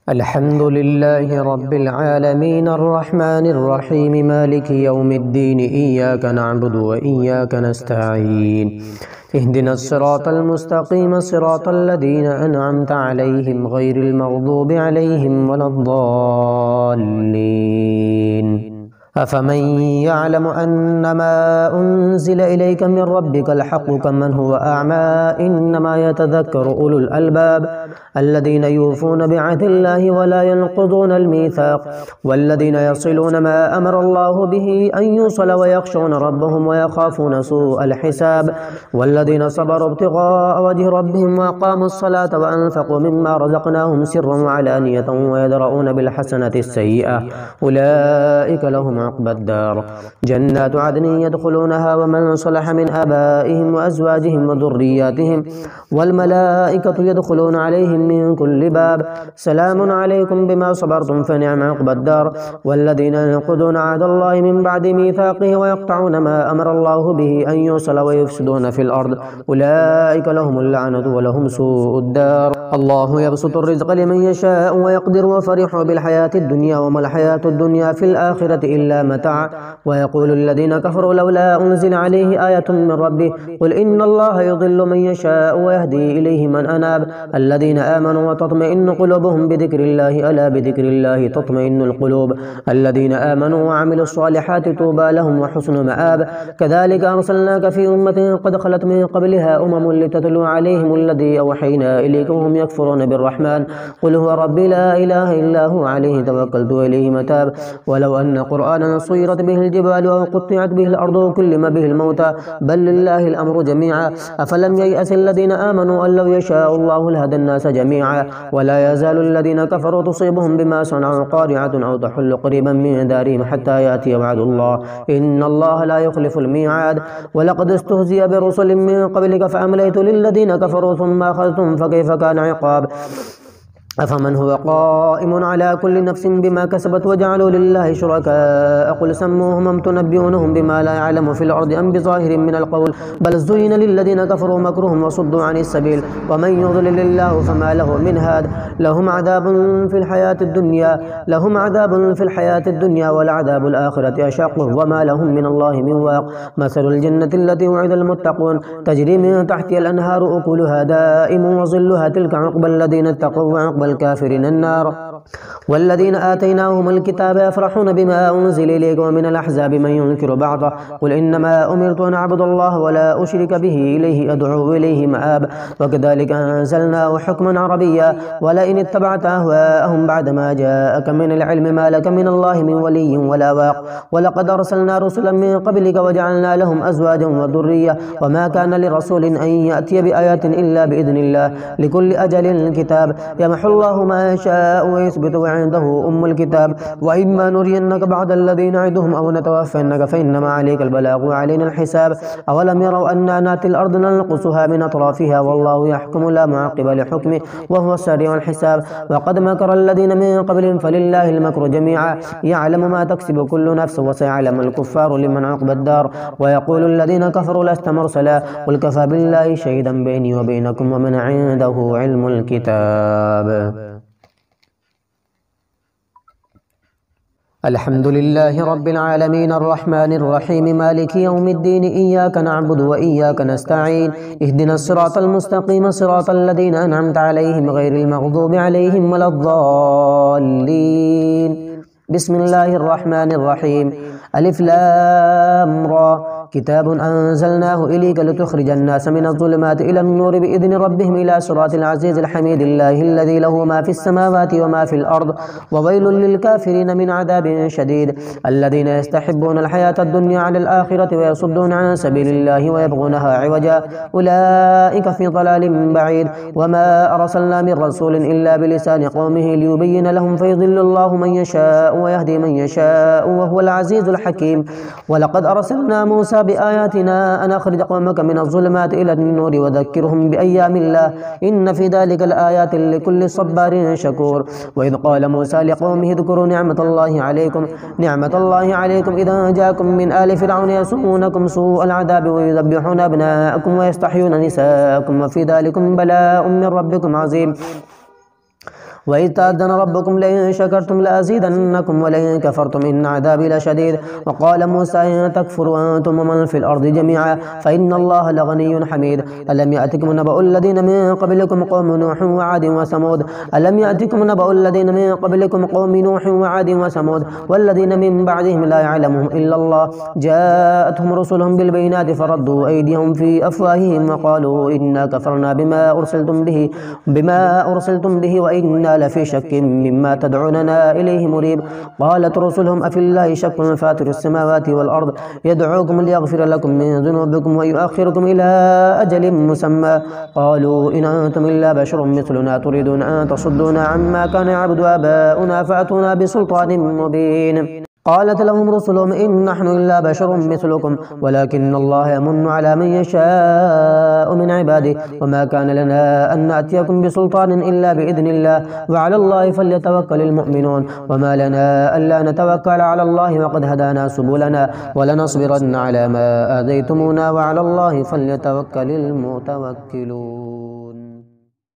الحمد لله رب العالمين الرحمن الرحيم مالك يوم الدين إياك نعبد وإياك نستعين اهدنا الصراط المستقيم صراط الذين أنعمت عليهم غير المغضوب عليهم ولا الضالين أفمن يعلم أنما أنزل إليك من ربك الحق كمن هو أعمى إنما يتذكر أولو الألباب الذين يوفون بعهد الله ولا ينقضون الميثاق والذين يصلون ما أمر الله به أن يوصل ويخشون ربهم ويخافون سوء الحساب والذين صبروا ابتغاء وجه ربهم وأقاموا الصلاة وأنفقوا مما رزقناهم سرا وعلانية ويدرؤون بالحسنة السيئة أولئك لهم عقبى الدار جنات عدن يدخلونها ومن صلح من آبائهم وأزواجهم وذرياتهم والملائكة يدخلون عليهم من كل باب سلام عليكم بما صبرتم فنعم عقبى الدار والذين ينقضون عهد الله من بعد ميثاقه ويقطعون ما أمر الله به أن يوصل ويفسدون في الأرض أولئك لهم اللعنة ولهم سوء الدار الله يبسط الرزق لمن يشاء ويقدر وفرحوا بالحياة الدنيا وما الحياة الدنيا في الآخرة إلا متاع ويقول الذين كفروا لولا أنزل عليه آية من ربه قل إن الله يضل من يشاء ويهدي إليه من أناب الذين آمنوا وتطمئن قلوبهم بذكر الله ألا بذكر الله تطمئن القلوب الذين آمنوا وعملوا الصالحات طوبى لهم وحسن مآب كذلك أرسلناك في أمة قد خلت من قبلها لتتلو عليهم الذي أوحينا إليك وهم يكفرون بالرحمن قل هو ربي لا إله إلا هو عليه توكلت وإليه متاب ولو أن قرآنا صيرت به الجبال أو قطعت به الأرض وكلم به الموتى بل لله الأمر جميعا أفلم ييأس الذين آمنوا أن لو يشاء الله لهدى الناس جميعا ولا يزال الذين كفروا تصيبهم بما صنعوا قارعة أو تحل قريبا من دارهم حتى يأتي وعد الله إن الله لا يخلف الميعاد ولقد استهزئ برسل من قبلك فأمليت للذين كفروا ثم أخذتهم فكيف كان عقاب أفمن هو قائم على كل نفس بما كسبت وجعلوا لله شركاء قل سموهم أم تنبئونهم بما لا يعلم في الأرض أم بظاهر من القول بل زين للذين كفروا مكرهم وصدوا عن السبيل ومن يضلل الله فما له من هاد لهم عذاب في الحياة الدنيا والعذاب الآخرة أشق وما لهم من الله من واق مثل الجنة التي وعد المتقون تجري من تحتها الأنهار أكلها دائم وظلها تلك عقبى الذين اتقوا وعقبى الكافرين النار والذين آتيناهم الكتاب يفرحون بما أنزل إليك ومن الأحزاب من ينكر بعضه قل إنما أمرت أن أعبد الله ولا أشرك به إليه أدعو إليه مآب وكذلك أنزلناه حكما عربيا ولئن اتبعت أهواءهم بعدما جاءك من العلم ما لك من الله من ولي ولا واق ولقد أرسلنا رسلا من قبلك وجعلنا لهم أزواجا وذرية وما كان لرسول أن يأتي بآيات إلا بإذن الله لكل أجل كتاب يمحو الله ما يشاء ويثبت وعنده أم الكتاب وإما نرينك بعض الذين نعدهم أو نتوفينك فإنما عليك البلاغ وعلينا الحساب أولم يروا أننا نأتي الأرض ننقصها من أطرافها والله يحكم لا معقب لحكمه وهو سريع الحساب وقد مكر الذين من قبلهم فلله المكر جميعا يعلم ما تكسب كل نفس وسيعلم الكفار لمن عقب الدار ويقول الذين كفروا لست مرسلا قل كفى بالله شهيدا بيني وبينكم ومن عنده علم الكتاب الحمد لله رب العالمين الرحمن الرحيم مالك يوم الدين إياك نعبد وإياك نستعين اهدنا الصراط المستقيم صراط الذين أنعمت عليهم غير المغضوب عليهم ولا الضالين بسم الله الرحمن الرحيم ألف لام را كتاب أنزلناه إليك لتخرج الناس من الظلمات إلى النور بإذن ربهم إلى صراط العزيز الحميد الله الذي له ما في السماوات وما في الأرض وويل للكافرين من عذاب شديد الذين يستحبون الحياة الدنيا على الآخرة ويصدون عن سبيل الله ويبغونها عوجا أولئك في ضلال بعيد وما أرسلنا من رسول إلا بلسان قومه ليبين لهم فيضل الله من يشاء ويهدي من يشاء وهو العزيز الحكيم ولقد أرسلنا موسى بآياتنا أن أخرج قومك من الظلمات إلى النور وذكرهم بأيام الله إن في ذلك الآيات لكل صبار شكور وإذ قال موسى لقومه اذكروا نعمة الله عليكم إذا جاءكم من آل فرعون يسومونكم سوء العذاب ويذبحون أبناءكم ويستحيون نساءكم وفي ذلكم بلاء من ربكم عظيم وإذ تأذن ربكم لئن شكرتم لأزيدنكم ولئن كفرتم إن عذابي لشديد. وقال موسى إن تكفروا أنتم ومن في الأرض جميعا فإن الله لغني حميد. ألم يأتكم نبأ الذين من قبلكم قوم نوح وعاد وثمود والذين من بعدهم لا يعلمهم إلا الله جاءتهم رسلهم بالبينات فردوا أيديهم في أفواههم وقالوا إنا كفرنا بما أرسلتم به وإنا لفي شك مما تدعوننا إليه مريب. قالت رسلهم أفي الله شك فاتر السماوات والأرض يدعوكم ليغفر لكم من ذنوبكم ويؤخركم إلى أجل مسمى. قالوا إن أنتم إلا بشر مثلنا تريدون أن تصدونا عما كان يعبد آباؤنا فأتونا بسلطان مبين. قالت لهم رسلهم إن نحن إلا بشر مثلكم ولكن الله يمن على من يشاء من عباده وما كان لنا أن نأتيكم بسلطان إلا بإذن الله وعلى الله فليتوكل المؤمنون. وما لنا ألا نتوكل على الله وقد هدانا سبلنا ولنصبرن على ما آذيتمونا وعلى الله فليتوكل المتوكلون.